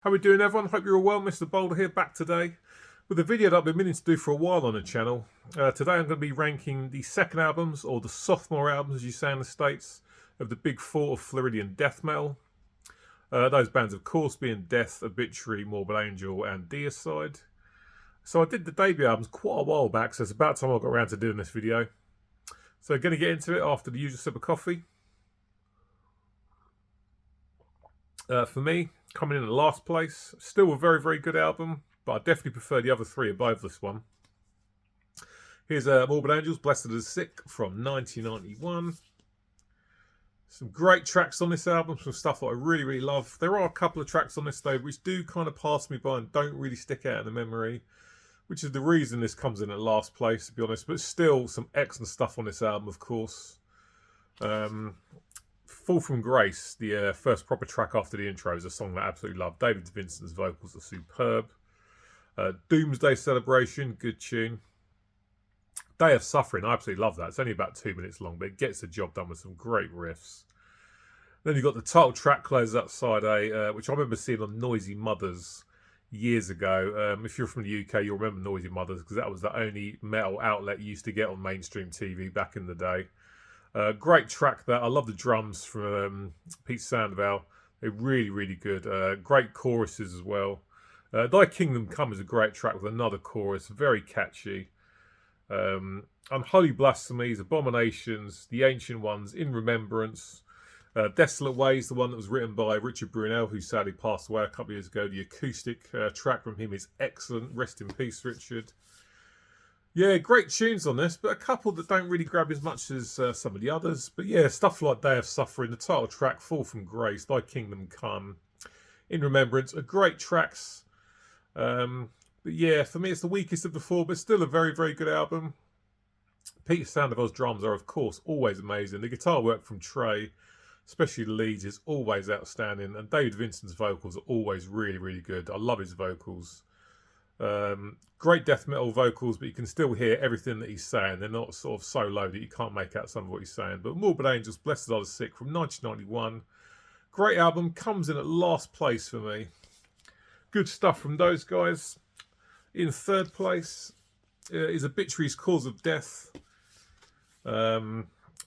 How we doing, everyone? Hope you're all well. Mr. Boulder here, back today with a video that I've been meaning to do for a while on the channel. Today I'm going to be ranking the second albums, or the sophomore albums as you say in the States, of the big four of Floridian death metal. Those bands of course being Death, Obituary, Morbid Angel and Deicide. So I did the debut albums quite a while back, so it's about time I got around to doing this video. So going to get into it after the usual sip of coffee. For me, coming in at last place, still a very, very good album, but I definitely prefer the other three above this one. Here's Morbid Angels, Blessed of the Sick from 1991. Some great tracks on this album, some stuff that I really, really love. There are a couple of tracks on this though which do kind of pass me by and don't really stick out in the memory, which is the reason this comes in at last place, to be honest. But still some excellent stuff on this album, of course. Fall from Grace, the first proper track after the intro, is a song that I absolutely love. David Vincent's vocals are superb. Doomsday Celebration, good tune. Day of Suffering, I absolutely love that. It's only about 2 minutes long, but it gets the job done with some great riffs. Then you've got the title track, Closes Up Side A, which I remember seeing on Noisy Mothers years ago. If you're from the UK, you'll remember Noisy Mothers, because that was the only metal outlet you used to get on mainstream TV back in the day. Great track that. I love the drums from Pete Sandoval. They're really, really good. Great choruses as well. Thy Kingdom Come is a great track with another chorus, very catchy. Unholy Blasphemies, Abominations, The Ancient Ones, In Remembrance. Desolate Ways, the one that was written by Richard Brunel, who sadly passed away a couple of years ago. The acoustic track from him is excellent. Rest in peace, Richard. Yeah, great tunes on this, but a couple that don't really grab as much as some of the others. But yeah, stuff like Day of Suffering, the title track, Fall from Grace, Thy Kingdom Come, In Remembrance, are great tracks. But yeah, for me it's the weakest of the four, but still a very, very good album. Peter Sandoval's drums are, of course, always amazing. The guitar work from Trey, especially the leads, is always outstanding. And David Vincent's vocals are always really, really good. I love his vocals. Great death metal vocals, but you can still hear everything that he's saying. They're not sort of so low that you can't make out some of what he's saying. But Morbid Angels, Blessed Are the Sick from 1991. Great album, comes in at last place for me. Good stuff from those guys. In third place is Obituary's Cause of Death.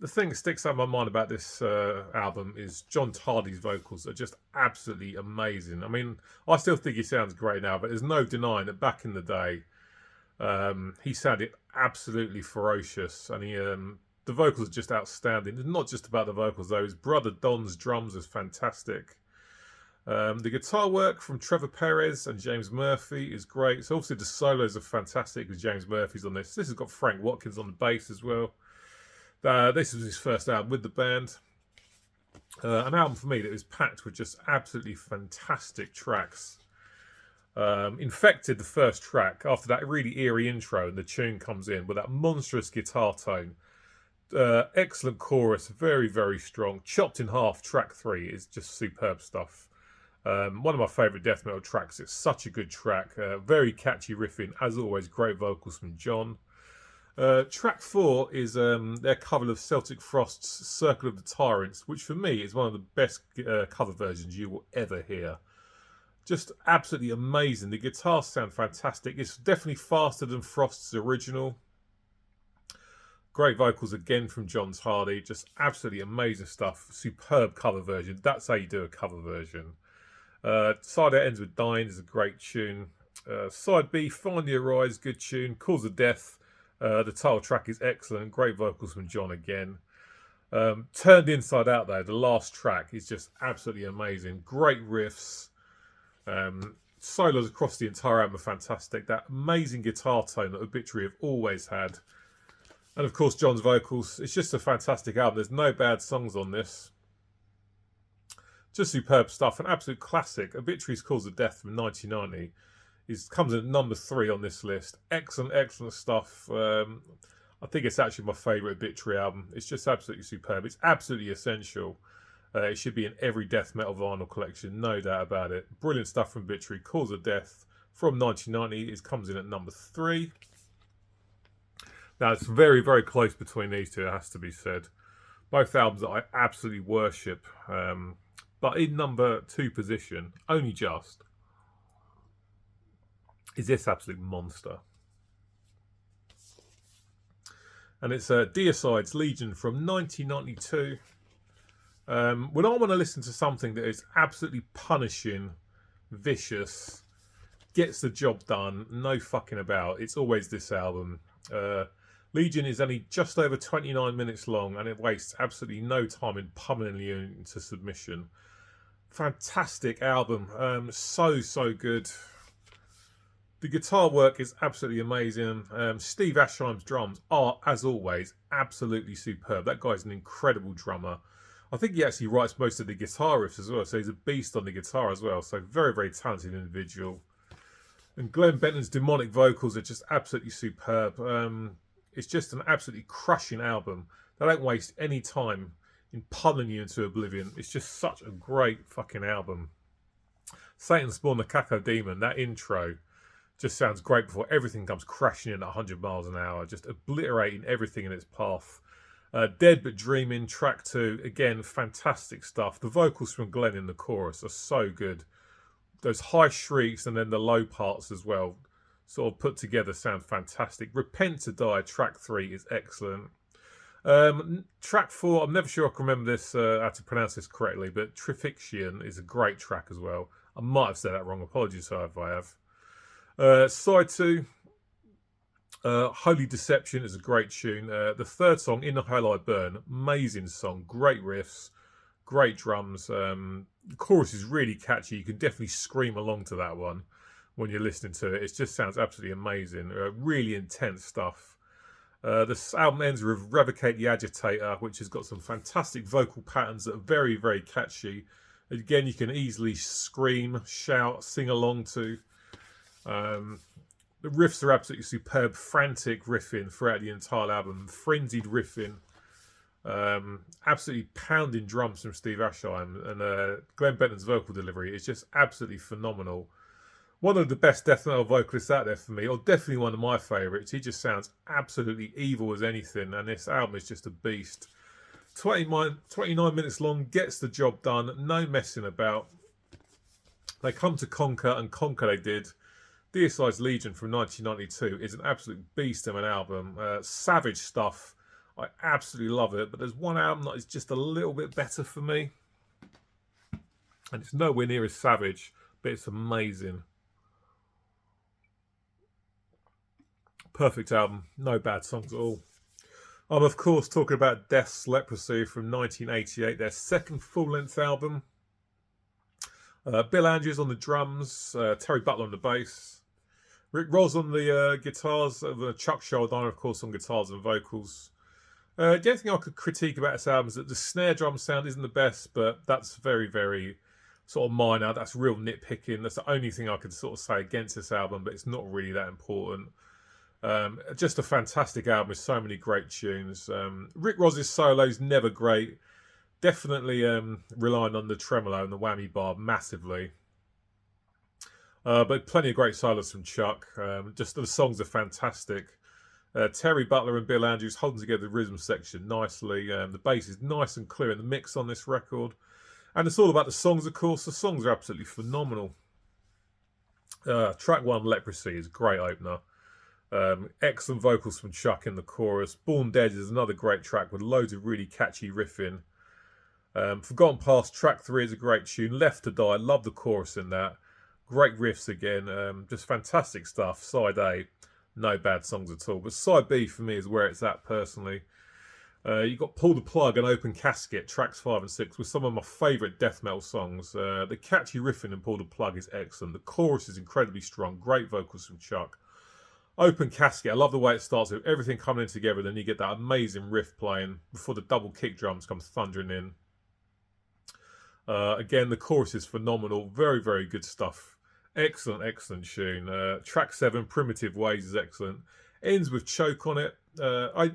The thing that sticks out in my mind about this album is John Tardy's vocals are just absolutely amazing. I mean, I still think he sounds great now, but there's no denying that back in the day, he sounded absolutely ferocious, and the vocals are just outstanding. It's not just about the vocals though. His brother Don's drums is fantastic. The guitar work from Trevor Perez and James Murphy is great. So obviously the solos are fantastic because James Murphy's on this. This has got Frank Watkins on the bass as well. This was his first album with the band. An album for me that is packed with just absolutely fantastic tracks. Infected, the first track, after that really eerie intro and the tune comes in with that monstrous guitar tone. Excellent chorus, very, very strong. Chopped in Half, track 3, is just superb stuff. One of my favourite death metal tracks. It's such a good track. Very catchy riffing, as always. Great vocals from John. Track 4 is their cover of Celtic Frost's Circle of the Tyrants, which for me is one of the best cover versions you will ever hear. Just absolutely amazing. The guitars sound fantastic. It's definitely faster than Frost's original. Great vocals again from John Tardy. Just absolutely amazing stuff. Superb cover version. That's how you do a cover version. Side A ends with Dying is a great tune. Side B, Find Your Eyes, good tune. Cause of Death. The title track is excellent. Great vocals from John again. Turned Inside Out though, the last track is just absolutely amazing. Great riffs. Solos across the entire album are fantastic. That amazing guitar tone that Obituary have always had. And of course John's vocals. It's just a fantastic album. There's no bad songs on this. Just superb stuff. An absolute classic. Obituary's Cause of Death from 1990. Comes in at number 3 on this list. Excellent, excellent stuff. I think it's actually my favourite Obituary album. It's just absolutely superb. It's absolutely essential. It should be in every death metal vinyl collection, no doubt about it. Brilliant stuff from Obituary. Cause of Death from 1990. It comes in at number 3. Now, it's very, very close between these two, it has to be said. Both albums that I absolutely worship. But in number 2 position, only just, is this absolute monster. And it's Deiz Legion from 1992. When I want to listen to something that is absolutely punishing, vicious, gets the job done, no fucking about, it's always this album. Legion is only just over 29 minutes long, and it wastes absolutely no time in pummeling you into submission. Fantastic album, so good. The guitar work is absolutely amazing. Steve Asheim's drums are, as always, absolutely superb. That guy's an incredible drummer. I think he actually writes most of the guitar riffs as well, so he's a beast on the guitar as well. So very, very talented individual. And Glenn Benton's demonic vocals are just absolutely superb. It's just an absolutely crushing album. They don't waste any time in pulling you into oblivion. It's just such a great fucking album. Satan Spawn the Caco Demon, that intro just sounds great before everything comes crashing in at 100 miles an hour, just obliterating everything in its path. Dead But Dreaming, track 2, again, fantastic stuff. The vocals from Glenn in the chorus are so good. Those high shrieks and then the low parts as well, sort of put together, sound fantastic. Repent to Die, track 3 is excellent. Track 4, I'm never sure I can remember this, how to pronounce this correctly, but Trifixion is a great track as well. I might have said that wrong, apologies if I have. Side 2, Holy Deception is a great tune. The third song, In the Hell I Burn, amazing song, great riffs, great drums. The chorus is really catchy. You can definitely scream along to that one when you're listening to it. It just sounds absolutely amazing. Really intense stuff. This album ends with Revocate the Agitator, which has got some fantastic vocal patterns that are very, very catchy. Again, you can easily scream, shout, sing along to. The riffs are absolutely superb, frantic riffing throughout the entire album, frenzied riffing, absolutely pounding drums from Steve Asheim, and Glenn Benton's vocal delivery is just absolutely phenomenal. One of the best death metal vocalists out there for me, or definitely one of my favourites. He just sounds absolutely evil as anything, and this album is just a beast. 29 minutes long, gets the job done, no messing about. They come to conquer, and conquer they did. Deiz Legion from 1992 is an absolute beast of an album. Savage stuff. I absolutely love it. But there's one album that is just a little bit better for me. And it's nowhere near as savage, but it's amazing. Perfect album. No bad songs at all. I'm, of course, talking about Death's Leprosy from 1988, their second full-length album. Bill Andrews on the drums, Terry Butler on the bass, Rick Ross on the guitars, Chuck Schuldiner, of course, on guitars and vocals. The only thing I could critique about this album is that the snare drum sound isn't the best, but that's very, very sort of minor. That's real nitpicking. That's the only thing I could sort of say against this album, but it's not really that important. Just a fantastic album with so many great tunes. Rick Ross's solo's never great. Definitely relying on the tremolo and the whammy bar massively. But plenty of great solos from Chuck. Just the songs are fantastic. Terry Butler and Bill Andrews holding together the rhythm section nicely. The bass is nice and clear in the mix on this record. And it's all about the songs, of course. The songs are absolutely phenomenal. Track 1, Leprosy, is a great opener. Excellent vocals from Chuck in the chorus. Born Dead is another great track with loads of really catchy riffing. Forgotten Past, track 3 is a great tune. Left to Die, love the chorus in that. Great riffs again, just fantastic stuff. Side A, no bad songs at all. But side B for me is where it's at personally. You've got Pull the Plug and Open Casket, tracks 5 and 6, with some of my favourite death metal songs. The catchy riffing in Pull the Plug is excellent. The chorus is incredibly strong. Great vocals from Chuck. Open Casket, I love the way it starts with everything coming in together. Then you get that amazing riff playing before the double kick drums come thundering in. Again, the chorus is phenomenal. Very, very good stuff. Excellent, excellent tune. Track 7, Primitive Ways, is excellent. Ends with Choke on it.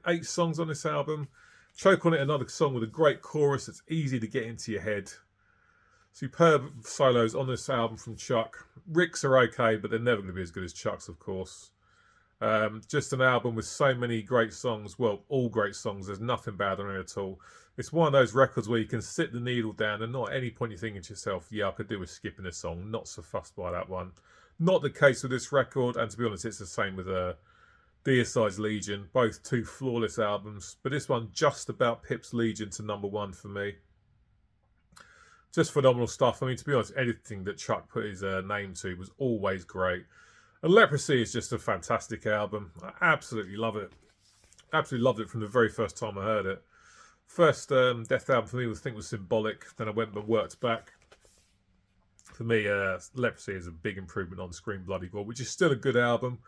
8 songs on this album. Choke on it, another song with a great chorus that's easy to get into your head. Superb solos on this album from Chuck. Rick's are okay, but they're never going to be as good as Chuck's, of course. Just an album with so many great songs. Well, all great songs. There's nothing bad on it at all. It's one of those records where you can sit the needle down and not at any point you're thinking to yourself, yeah, I could do with skipping a song. Not so fussed by that one. Not the case with this record, and to be honest, it's the same with Deiz Legion. Both two flawless albums, but this one just about pips Legion to #1 for me. Just phenomenal stuff. I mean, to be honest, anything that Chuck put his name to was always great. And Leprosy is just a fantastic album. I absolutely love it. Absolutely loved it from the very first time I heard it. First Death album for me was Symbolic. Then I went and worked back. For me, Leprosy is a big improvement on Scream Bloody Gore, which is still a good album.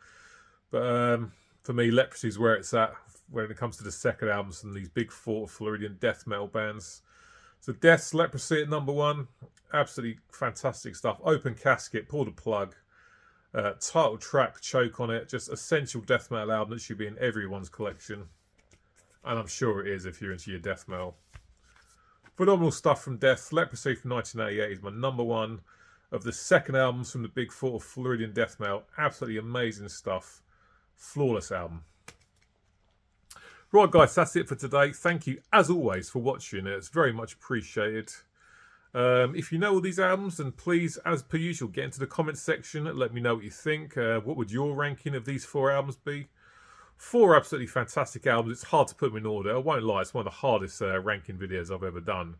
But for me, Leprosy is where it's at when it comes to the second albums from these big four Floridian death metal bands. So Death's Leprosy at #1. Absolutely fantastic stuff. Open Casket, Pull the Plug. Title track, Choke on it. Just essential death metal album that should be in everyone's collection. And I'm sure it is if you're into your death metal. Phenomenal stuff from Death. Leprosy from 1988 is my #1 of the second albums from the big four of Floridian death metal. Absolutely amazing stuff. Flawless album. Right, guys, that's it for today. Thank you, as always, for watching. It's very much appreciated. If you know all these albums, then please, as per usual, get into the comments section. Let me know what you think. What would your ranking of these 4 albums be? 4 absolutely fantastic albums. It's hard to put them in order. I won't lie, it's one of the hardest ranking videos I've ever done.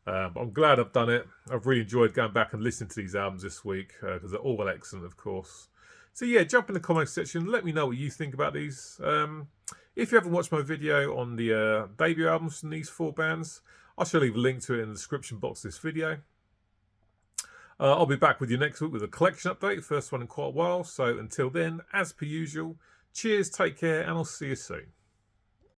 But I'm glad I've done it. I've really enjoyed going back and listening to these albums this week because they're all excellent, of course. So yeah, jump in the comments section. Let me know what you think about these. If you haven't watched my video on the debut albums from these 4 bands, I shall leave a link to it in the description box of this video. I'll be back with you next week with a collection update, first one in quite a while. So until then, as per usual, cheers, take care, and I'll see you soon.